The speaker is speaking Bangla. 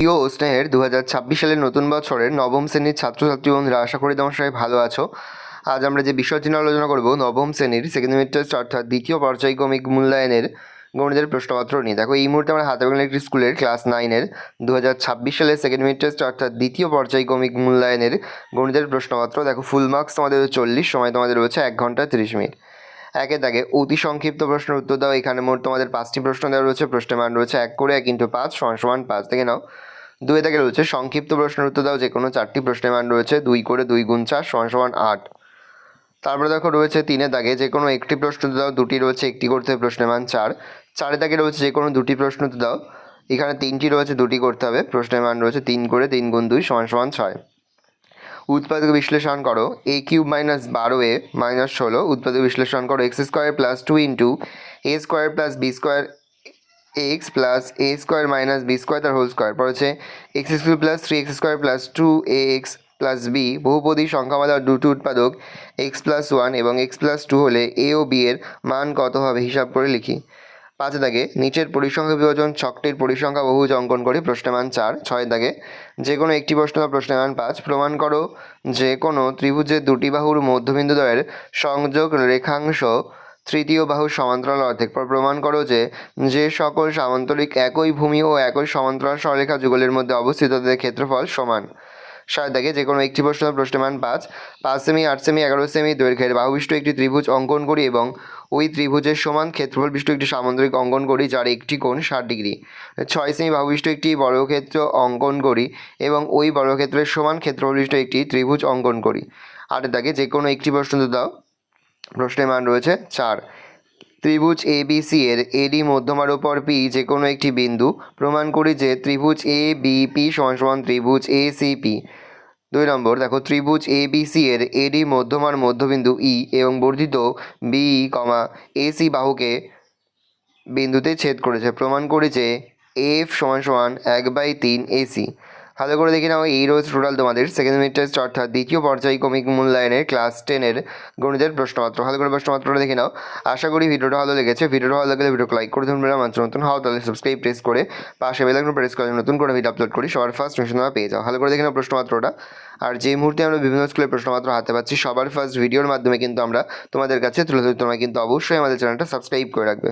প্রিয় ও স্নেহের 2026 সালের নতুন বছরের নবম শ্রেণীর ছাত্রছাত্রী বন্ধুরা, আশা করি তোমার সবাই ভালো আছো। আজ আমরা যে বিষয়টি নিয়ে আলোচনা করব নবম শ্রেণীর সেকেন্ড ইউনিট টেস্ট অর্থাৎ দ্বিতীয় পর্যায়ক্রমিক মূল্যায়নের গণিতের প্রশ্নপত্র নিয়ে। দেখো, এই মুহূর্তে আমরা হাতে বাংলা একটি স্কুলের ক্লাস 9-এর 2026 সালের সেকেন্ড ইউনিট টেস্ট অর্থাৎ দ্বিতীয় পর্যায়ক্রমিক মূল্যায়নের গণিতের প্রশ্নপত্র। দেখো, ফুল মার্কস তোমাদের 40, সময় তোমাদের রয়েছে 1 ঘন্টা 30 মিনিট। একে দাগে অতি সংক্ষিপ্ত প্রশ্নের উত্তর দাও। এখানে মোট তোমাদের 5টি প্রশ্ন দেওয়া রয়েছে। প্রশ্নের মান রয়েছে 1 করে 1 × 5 = 5 থেকে নাও। 2 দাগে রয়েছে সংক্ষিপ্ত প্রশ্নের উত্তর দাও। যে কোনো 4টি প্রশ্নের মান রয়েছে 2 করে 2 × 4 = 8। তারপরে দেখো রয়েছে 3 দাগে যে কোনো একটি প্রশ্ন দাও। 2টি রয়েছে, একটি করতে হবে, প্রশ্নের মান 4। 4 দাগে রয়েছে যে কোনো 2টি প্রশ্ন দাও। এখানে 3টি রয়েছে, 2টি করতে হবে, প্রশ্নের মান রয়েছে 3 করে 3 × 2 = 6। উৎপাদক বিশ্লেষণ করো। a³ - 12a - 16। উৎপাদক বিশ্লেষণ করো। x² + 2 × a² + b² x + a² - b² তার হোল স্কোয়ার। পর হচ্ছে x³ + 3x² + 2ax + b বহুপদী সংখ্যামালার দুটি উৎপাদক x + 1 এবং x + 2 হলে a ও b এর মান কত হবে হিসাব করে লিখি। 5 দাগে নিচের পরিসংখ্যা বিভাজন ছকটির পরিসংখ্যা বহুভুজ অঙ্কন করি, প্রশ্নের মান 4। 6 দাগে যে কোনো একটি প্রশ্ন বা প্রশ্নের মান 5। প্রমাণ করো যে কোনো ত্রিভুজের দুটি বাহুর মধ্যবিন্দুদ্বয়ের সংযোগ রেখাংশ তৃতীয় বাহুর সমান্তরাল অর্ধেক। প্রমাণ করো যে সকল সামান্তরিক একই ভূমি ও একই সমান্তরাল সরলরেখা যুগলের মধ্যে অবস্থিত তাদের ক্ষেত্রফল সমান। 7 দাগে যে কোনো একটি প্রশ্ন বা প্রশ্নের মান 5। 5 সেমি, 8 সেমি, 11 সেমি দৈর্ঘ্যের বাহুবিশিষ্ট একটি ত্রিভুজ অঙ্কন করি এবং ওই ত্রিভুজের সমান ক্ষেত্রফল বিশিষ্ট একটি সামান্তরিক অঙ্কন করি যার একটি কোণ 60 ডিগ্রি। 6 সেমি বাহুবিশিষ্ট একটি বর্গক্ষেত্র অঙ্কন করি এবং ওই বর্গক্ষেত্রের সমান ক্ষেত্রফল বিশিষ্ট একটি ত্রিভুজ অঙ্কন করি। 8 দাগে যে কোনো একটি প্রশ্ন দাও। প্রশ্নের মান রয়েছে 4। ত্রিভুজ ABC এর AD মধ্যমার উপর P যে কোনো একটি বিন্দু। প্রমাণ করি যে ত্রিভুজ ABP = ত্রিভুজ ACP। 2 নম্বর দেখো, ত্রিভুজ ABC এর AD মধ্যমার মধ্যবিন্দু E এবং বর্ধিত BE, AC বাহুকে বিন্দুতে ছেদ করেছে। প্রমাণ করি যে F = 1/3 AC। ভালো করে দেখে নাও, এই রয়েছে টোটাল তোমাদের সেকেন্ড ইউনিট টেস্ট অর্থাৎ দ্বিতীয় পর্যায়ক্রমিক মূল্যায়নের ক্লাস 10-এর গণিতের প্রশ্নপত্র। ভালো করে প্রশ্নপত্রটা দেখে নাও। আশা করি ভিডিওটা ভালো লেগেছে। ভিডিওটা ভালো লাগলে ভিডিওকে লাইক করে ধরুন। নতুন হও তাহলে সাবস্ক্রাইব প্রেস করে পাশে বেল আইকন প্রেস করে নতুন করে ভিডিও আপলোড করি সবার ফার্স্ট নোটিফিকেশন তোমরা পেয়ে যাও। ভালো করে দেখে নাও প্রশ্নপত্রটা। আর যে মুহূর্তে আমরা বিভিন্ন স্কুলের প্রশ্নপত্র হাতে পাচ্ছি সবার ফার্স্ট ভিডিওর মাধ্যমে কিন্তু আমরা তোমাদের কাছে তুলে ধরি। তোমরা কিন্তু অবশ্যই আমাদের চ্যানেলটা সাবস্ক্রাইব করে রাখবে।